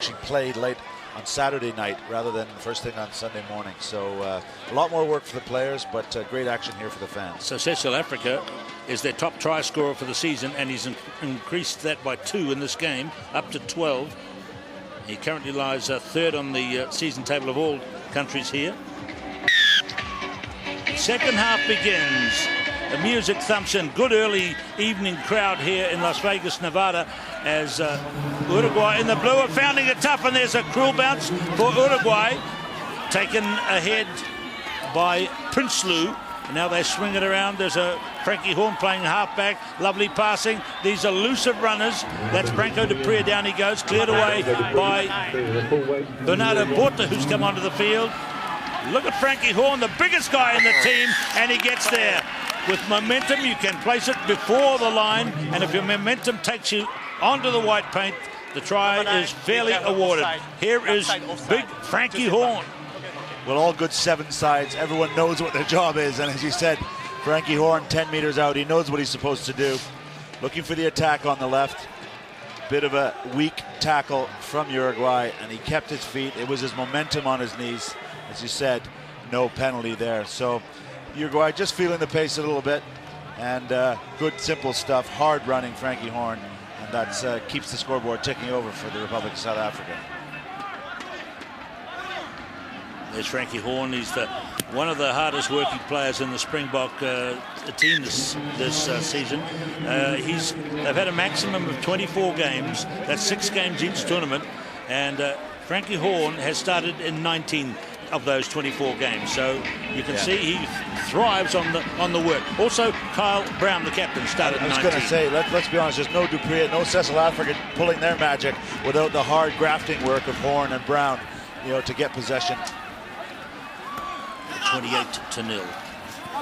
actually played late on Saturday night rather than first thing on Sunday morning. So a lot more work for the players, but great action here for the fans. So South Africa is their top try scorer for the season, and he's increased that by 2 in this game, up to 12. He currently lies third on the season table of all countries here. Second half begins. The music thumps in. Good early evening crowd here in Las Vegas, Nevada, as Uruguay in the blue are finding it tough, and there's a cruel bounce for Uruguay, taken ahead by Prinsloo. Now they swing it around. There's a Frankie Horn playing halfback. Lovely passing. These elusive runners. That's Branco de Prea. Down he goes. Cleared away by Bernardo Porta, who's come onto the field. Look at Frankie Horn, the biggest guy in the team, and he gets there. With momentum, you can place it before the line, and if your momentum takes you onto the white paint, the try is fairly awarded. Here is big Frankie Horn. Well, all good 7 sides. Everyone knows what their job is, and as you said, Frankie Horn 10 meters out. He knows what he's supposed to do. Looking for the attack on the left. Bit of a weak tackle from Uruguay, and he kept his feet. It was his momentum on his knees. As you said, no penalty there. So Uruguay just feeling the pace a little bit, and good simple stuff. Hard running Frankie Horn, and that keeps the scoreboard ticking over for the Republic of South Africa. There's Frankie Horn. He's one of the hardest working players in the Springbok team this season. They've had a maximum of 24 games. That's 6 games each tournament, and Frankie Horn has started in 19 of those 24 games. So you can see he thrives on the work. Also, Kyle Brown, the captain, started in 19. I was going to say, let's be honest, there's no Dupree, no South Africa pulling their magic without the hard grafting work of Horn and Brown, to get possession. 28-0.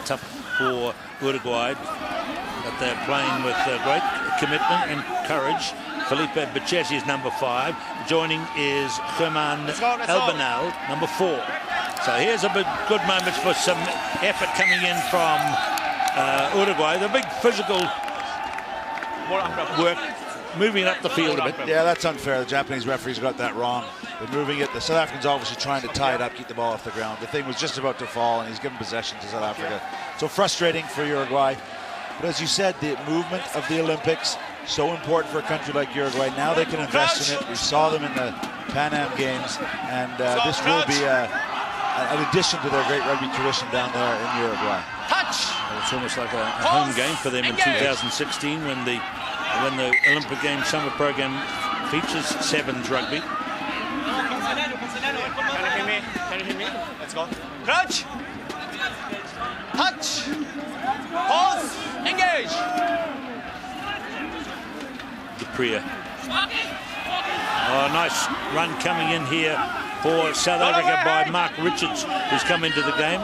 Tough for Uruguay, but they're playing with great commitment and courage. Felipe Berchesi is number 5. Joining is German Albanell, number 4. So here's a good moment for some effort coming in from Uruguay. The big physical work, moving up the field a bit. Yeah, that's unfair. The Japanese referees got that wrong. They're moving it. The South Africans obviously trying to tie it up, keep the ball off the ground. The thing was just about to fall, and he's given possession to South Africa. So frustrating for Uruguay. But as you said, the movement of the Olympics, so important for a country like Uruguay. Now they can invest in it. We saw them in the Pan Am Games, and this will be an addition to their great rugby tradition down there in Uruguay. It's almost like a home game for them in 2016 when the Olympic Games summer program features sevens rugby. Can you hear me? Let's go. Crouch. Touch. Pause. Engage. Dupree. Oh, nice run coming in here for South Africa by Mark Richards, who's come into the game.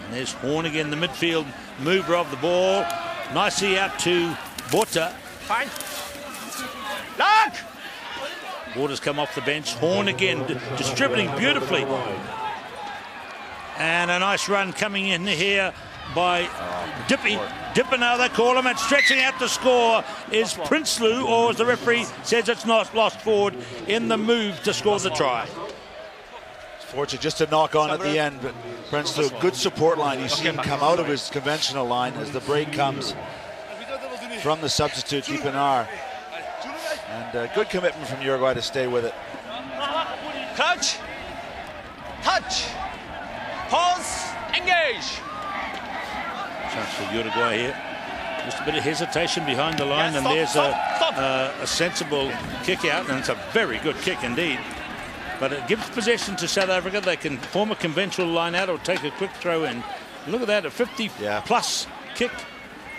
And there's Horn again, the midfield mover of the ball. Nicely out to Bota. Fine. Lock. Waters come off the bench. Horn again, distributing beautifully. And a nice run coming in here by Dippy. Dipper now they call him, and stretching out to score is Prinsloo, or as the referee says, it's not lost forward in the move to score the try. Fortunate just to knock on at the end, but Prinsloo, good support line. You see him come out of his conventional line as the break comes from the substitute, Dipenar. And good commitment from Uruguay to stay with it. Crouch. Touch. Pause. Engage. Chance for Uruguay here. Just a bit of hesitation behind the line, and there's a sensible kick out, and it's a very good kick indeed. But it gives possession to South Africa. They can form a conventional line out or take a quick throw in. Look at that, a 50-plus kick.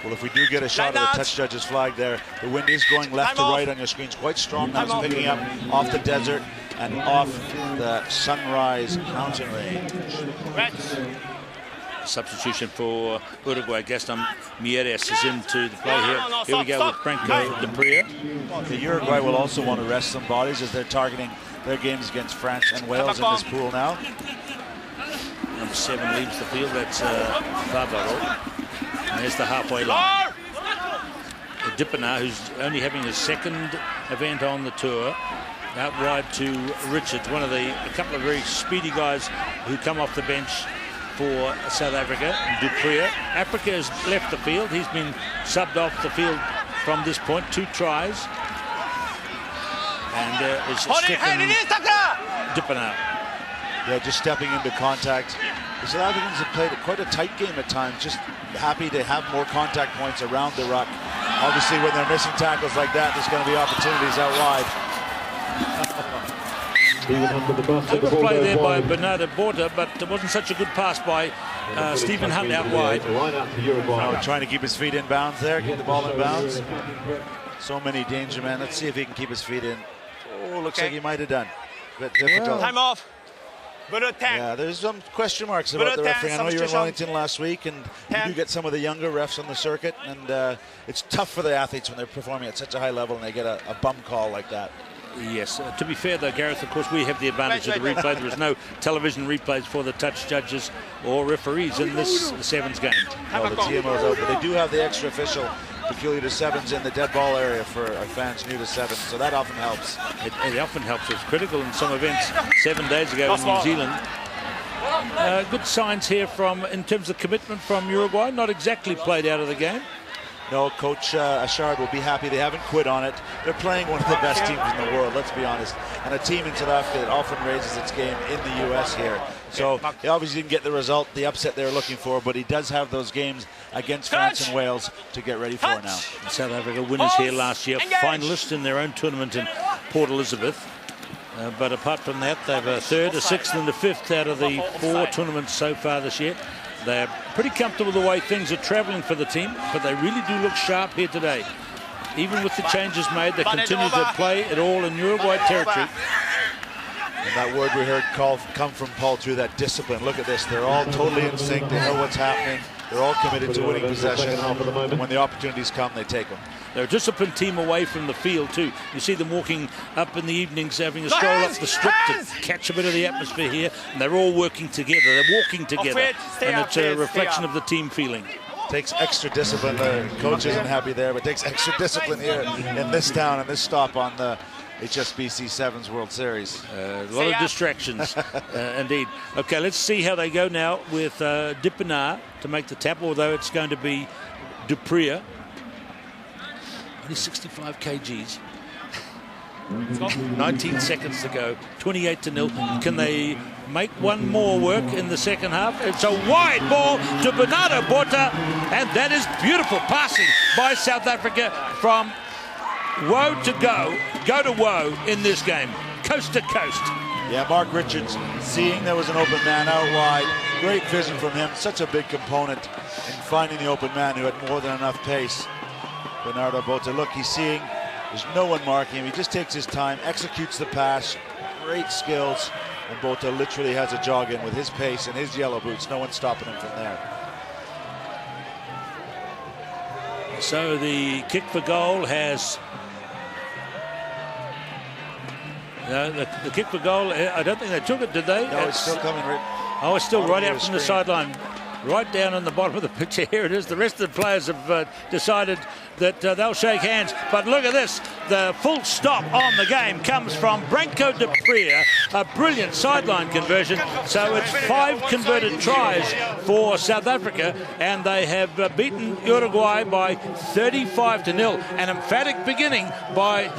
Well, if we do get a shot of the touch judge's flag there, the wind is going left to right on your screens. Quite strong now. It's picking up off the desert and off the Sunrise mountain range. Substitution for Uruguay. Gaston Mieres is into the play here. Here we go with Branco de Prea. The Uruguay will also want to rest some bodies as they're targeting their games against France and Wales in this pool now. Number 7 leaves the field. That's Favaro. And there's the halfway line. Dippenaar, who's only having his second event on the tour. Out wide to Richards, a couple of very speedy guys who come off the bench for South Africa. Dupree. Africa has left the field. He's been subbed off the field from this point. 2 tries. And is Stefan Dippenaar. Yeah, just stepping into contact. The South Africans have played quite a tight game at times, just happy to have more contact points around the ruck. Obviously, when they're missing tackles like that, there's going to be opportunities out wide. Good play there by Bernardo Borta, but it wasn't such a good pass by Stephen Hunt out wide. Trying to keep his feet in bounds there, keep the ball in bounds. So many danger men. Let's see if he can keep his feet in. Oh, looks like he might have done. A bit difficult. Time off. Yeah, there's some question marks about the refereeing. I know you were in Wellington last week, and you do get some of the younger refs on the circuit, and it's tough for the athletes when they're performing at such a high level and they get a bum call like that. Yes, to be fair though, Gareth, of course we have the advantage of the replay. There is no television replays for the touch judges or referees in this Sevens game. No, the TMO's out, but they do have the extra official peculiar to Sevens in the dead ball area for our fans new to Sevens, so that often helps. It often helps. It's critical in some events 7 days ago in New Zealand. Good signs here in terms of commitment from Uruguay. Not exactly played out of the game. No, Coach Achard will be happy. They haven't quit on it. They're playing one of the best teams in the world, let's be honest. And a team in South Africa that often raises its game in the U.S. here. So he obviously didn't get the result, the upset they were looking for, but he does have those games against France and Wales to get ready for now. South Africa winners here last year, finalists in their own tournament in Port Elizabeth. But apart from that, they have a 3rd, a 6th and a 5th out of the 4 tournaments so far this year. They're pretty comfortable the way things are travelling for the team, but they really do look sharp here today. Even with the changes made, they continue to play it all in Uruguay territory. And that word we heard come from Paul through that discipline. Look at this. They're all totally in sync. They know what's happening. They're all committed to winning possession. And when the opportunities come, they take them. They're a disciplined team away from the field too. You see them walking up in the evenings, having a stroll up the strip to catch a bit of the atmosphere here. And they're all working together. They're walking together. And it's a reflection of the team feeling. Takes extra discipline. The coach isn't happy there, but takes extra discipline here in this town and this stop on the HSBC Sevens World Series. A lot of distractions, indeed. Okay, let's see how they go now with Dippenaar to make the tap, although it's going to be Dupree. Only 65 kgs. 19 seconds to go, 28-0. Can they make one more work in the second half? It's a wide ball to Bernardo Borta, and that is beautiful passing by South Africa from woe to go to woe in this game, coast to coast. Yeah, Mark Richards seeing there was an open man out wide. Great vision from him, such a big component in finding the open man who had more than enough pace. Bernardo Borta, look, he's seeing there's no one marking him. He just takes his time, executes the pass, great skills, and Borta literally has a jog in with his pace and his yellow boots. No one's stopping him from there. So the kick for goal has... the kick for goal, I don't think they took it, did they? No, it's still coming. Oh, it's still right out from the sideline. Right down on the bottom of the picture, here it is. The rest of the players have decided that they'll shake hands. But look at this. The full stop on the game comes from Branco Dupree, a brilliant sideline conversion. So it's 5 converted tries for South Africa, and they have beaten Uruguay by 35-0. An emphatic beginning by